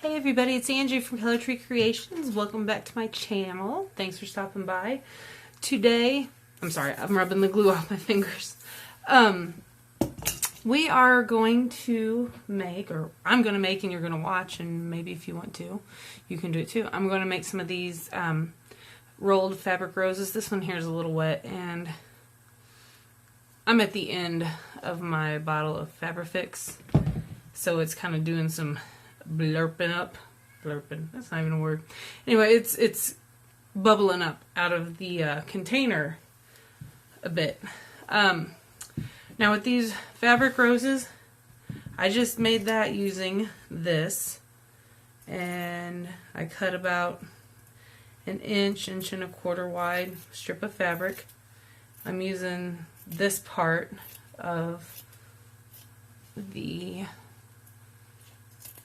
Hey everybody, it's Angie from Color Tree Creations. Welcome back to my channel. Thanks for stopping by. Today, I'm sorry, I'm rubbing the glue off my fingers. We are going to make, or I'm going to make and you're going to watch, and maybe if you want to, you can do it too. I'm going to make some of these rolled fabric roses. This one here is a little wet, and I'm at the end of my bottle of Fabrifix, so it's kind of doing some blurping up. Blurping, that's not even a word. Anyway, it's bubbling up out of the container a bit. Now with these fabric roses, I just made that using this, and I cut about an inch and a quarter wide strip of fabric. I'm using this part of the,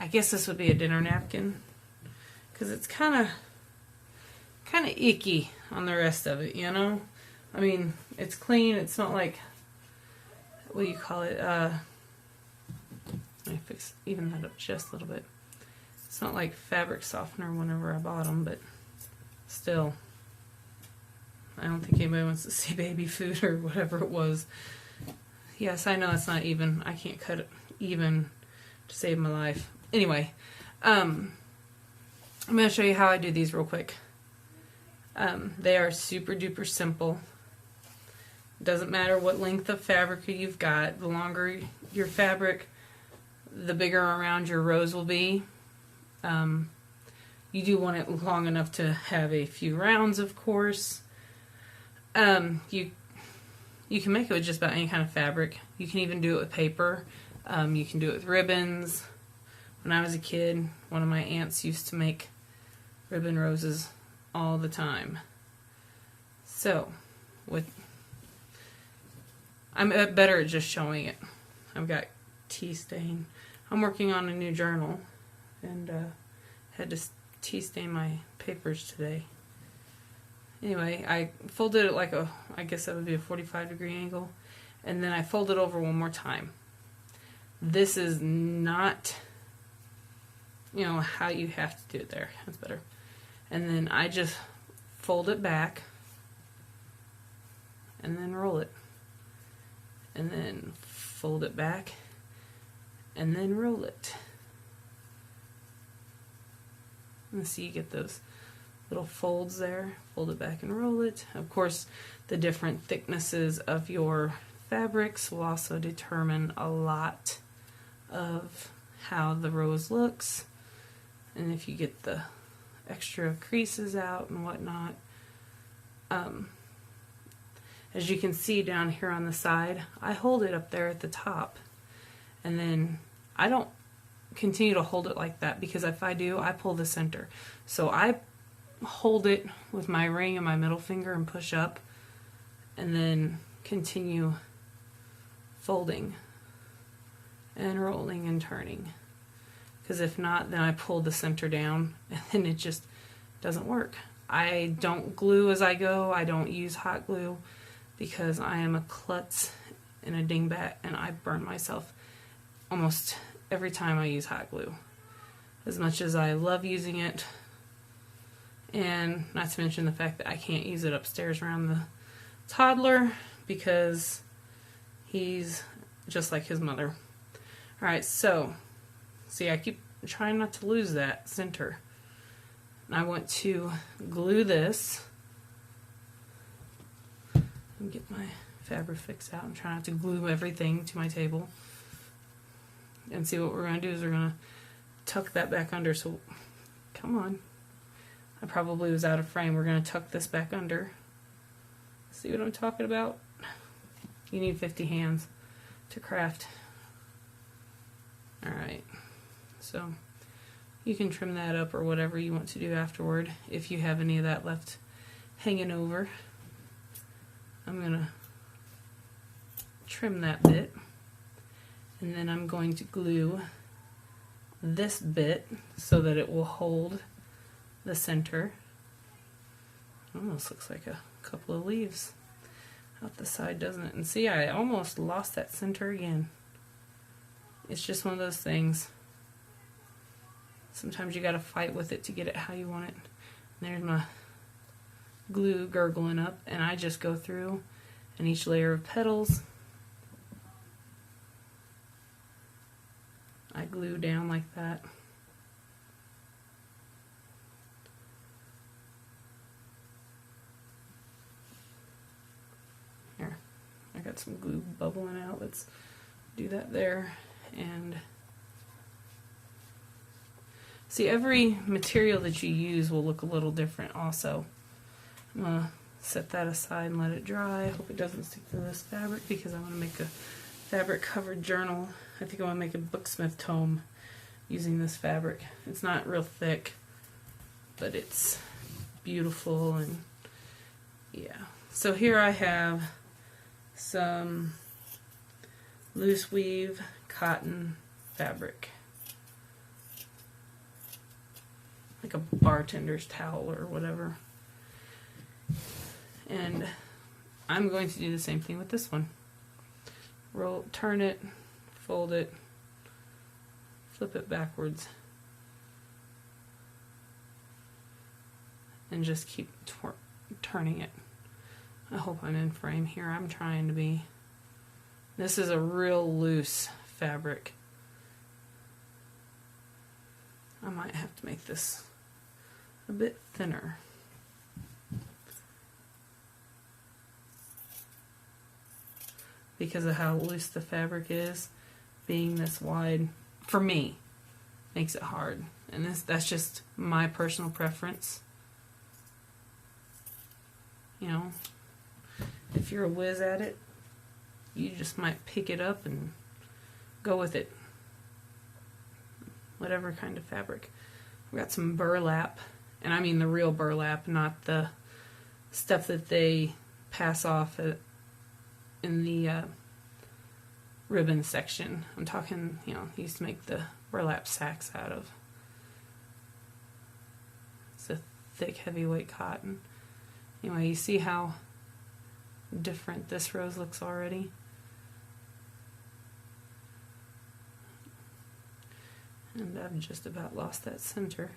I guess this would be a dinner napkin, because it's kind of icky on the rest of it, you know? I mean, it's clean. It's not like, what do you call it? Let me even that up just a little bit. It's not like fabric softener whenever I bought them, but still, I don't think anybody wants to see baby food or whatever it was. Yes, I know it's not even. I can't cut it even to save my life. Anyway, I'm going to show you how I do these real quick. They are super duper simple. Doesn't matter what length of fabric you've got. The longer your fabric, the bigger around your rose will be. You do want it long enough to have a few rounds, of course. You can make it with just about any kind of fabric. You can even do it with paper. You can do it with ribbons. When I was a kid, one of my aunts used to make ribbon roses all the time. So, I'm better at just showing it. I've got tea stain. I'm working on a new journal, and had to tea stain my papers today. Anyway, I folded it like I guess that would be a 45-degree angle, and then I fold it over one more time. This is not, you know, how you have to do it there. That's better. And then I just fold it back, and then roll it. And then fold it back, and then roll it. And see, you get those little folds there. Fold it back and roll it. Of course, the different thicknesses of your fabrics will also determine a lot of how the rose looks, and if you get the extra creases out and whatnot. As you can see down here on the side, I hold it up there at the top, and then I don't continue to hold it like that, because if I do, I pull the center. So I hold it with my ring and my middle finger and push up, and then continue folding and rolling and turning, because if not, then I pull the center down and then it just doesn't work. I don't glue as I go. I don't use hot glue, because I am a klutz and a dingbat, and I burn myself almost every time I use hot glue. As much as I love using it, and not to mention the fact that I can't use it upstairs around the toddler, because he's just like his mother. Alright, so, see, I keep trying not to lose that center. And I want to glue this. And get my Fabrifix out and try not to glue everything to my table. And see, what we're going to do is we're going to tuck that back under. So, come on. I probably was out of frame. We're going to tuck this back under. See what I'm talking about? You need 50 hands to craft. Alright. So, you can trim that up or whatever you want to do afterward, if you have any of that left hanging over. I'm going to trim that bit, and then I'm going to glue this bit so that it will hold the center. Almost looks like a couple of leaves out the side, doesn't it? And see, I almost lost that center again. It's just one of those things. Sometimes you got to fight with it to get it how you want it. And there's my glue gurgling up, and I just go through and each layer of petals I glue down like that. Here, I got some glue bubbling out. Let's do that there. And see, every material that you use will look a little different also. I'm going to set that aside and let it dry. I hope it doesn't stick to this fabric because I want to make a fabric covered journal. I think I want to make a Booksmith tome using this fabric. It's not real thick, but it's beautiful, and yeah. So here I have some loose weave cotton fabric, like a bartender's towel or whatever. And I'm going to do the same thing with this one. Roll, turn it, fold it, flip it backwards, and just keep turning it. I hope I'm in frame here. I'm trying to be. This is a real loose fabric. I might have to make this a bit thinner. Because of how loose the fabric is, being this wide, for me, makes it hard. And that's just my personal preference. You know, if you're a whiz at it, you just might pick it up and go with it. Whatever kind of fabric. I've got some burlap, and I mean the real burlap, not the stuff that they pass off in the ribbon section. I'm talking, you know, they used to make the burlap sacks out of. It's a thick, heavyweight cotton. Anyway, you see how different this rose looks already? And I've just about lost that center.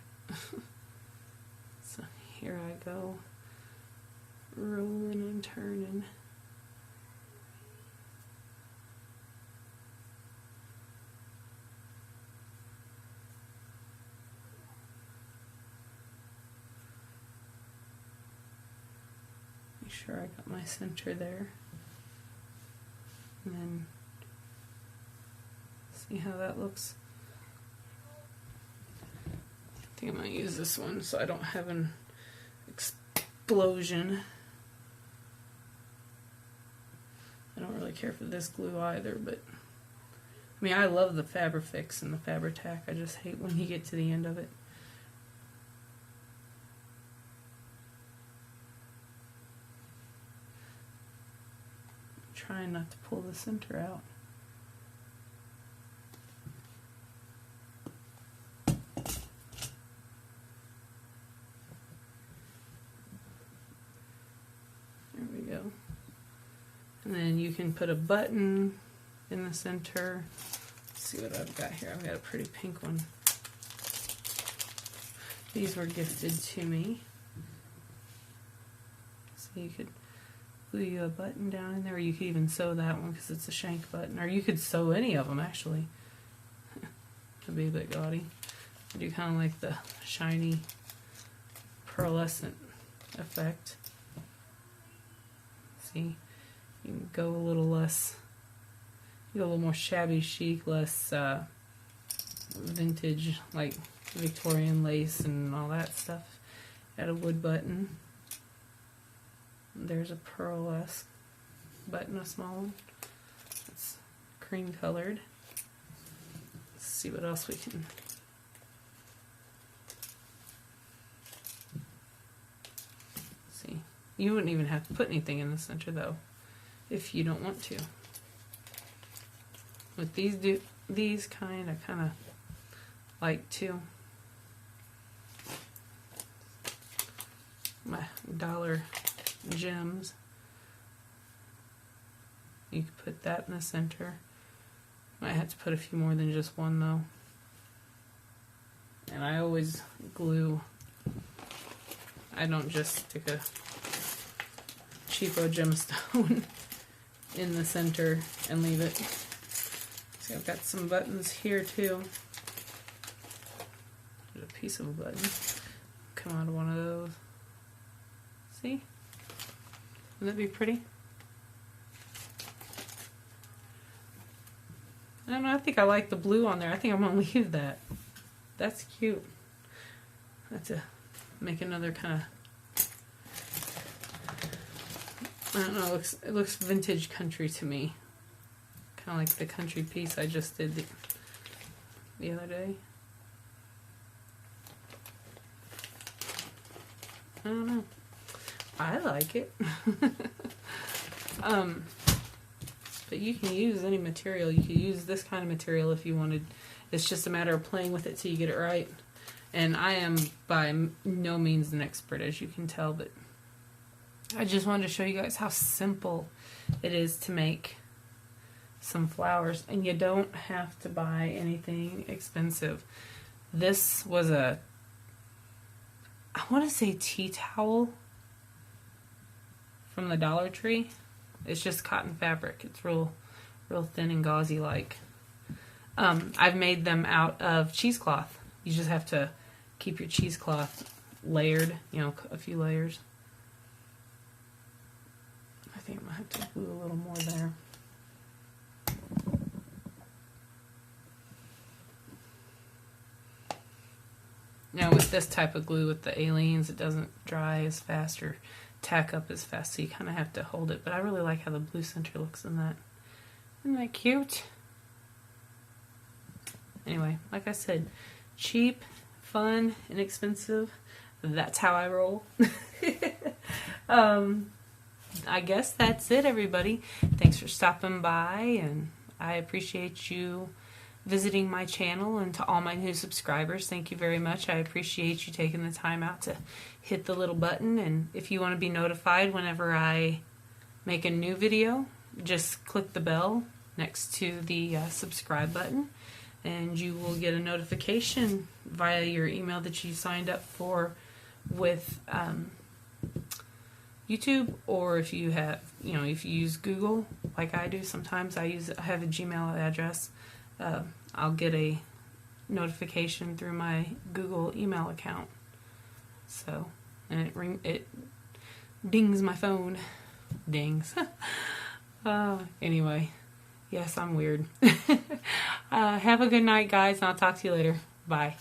So here I go, rolling and turning. Make sure I got my center there. And then see how that looks. I think I might use this one so I don't have an explosion. I don't really care for this glue either, but I mean, I love the Fabrifix and the Fabri-Tac. I just hate when you get to the end of it. I'm trying not to pull the center out. And then you can put a button in the center. Let's see what I've got here. I've got a pretty pink one. These were gifted to me. So you could glue you a button down in there, or you could even sew that one because it's a shank button. Or you could sew any of them, actually. That'd be a bit gaudy. I do kind of like the shiny pearlescent effect. See? You can go a little less, a little more shabby chic, less vintage, like Victorian lace and all that stuff. Add a wood button. There's a pearl-esque button, a small one. It's cream colored. Let's see what else we can. See, you wouldn't even have to put anything in the center though, if you don't want to. With these kind, I kind of like to. My dollar gems. You could put that in the center. Might have to put a few more than just one though. And I always glue. I don't just stick a cheapo gemstone in the center and leave it. See, I've got some buttons here too. There's a piece of a button. Come out of one of those. See? Wouldn't that be pretty? I don't know, I think I like the blue on there. I think I'm going to leave that. That's cute. I have to make another kind of, I don't know, it looks vintage country to me. Kind of like the country piece I just did the other day. I don't know. I like it. But you can use any material. You can use this kind of material if you wanted. It's just a matter of playing with it till you get it right. And I am by no means an expert, as you can tell, but I just wanted to show you guys how simple it is to make some flowers. And you don't have to buy anything expensive. This was I want to say tea towel from the Dollar Tree. It's just cotton fabric. It's real thin and gauzy like. I've made them out of cheesecloth. You just have to keep your cheesecloth layered, you know, a few layers. I think I might have to glue a little more there. Now with this type of glue, with the Aleene's, it doesn't dry as fast or tack up as fast, so you kind of have to hold it. But I really like how the blue center looks in that. Isn't that cute? Anyway, like I said, cheap, fun, inexpensive. That's how I roll. I guess that's it, everybody. Thanks for stopping by, and I appreciate you visiting my channel. And to all my new subscribers, thank you very much. I appreciate you taking the time out to hit the little button. And if you want to be notified whenever I make a new video, just click the bell next to the subscribe button, and you will get a notification via your email that you signed up for with YouTube, or if you have, you know, if you use Google like I do. Sometimes I have a Gmail address. I'll get a notification through my Google email account. So, and it dings my phone. Dings. Anyway, yes, I'm weird. Have a good night, guys, and I'll talk to you later. Bye.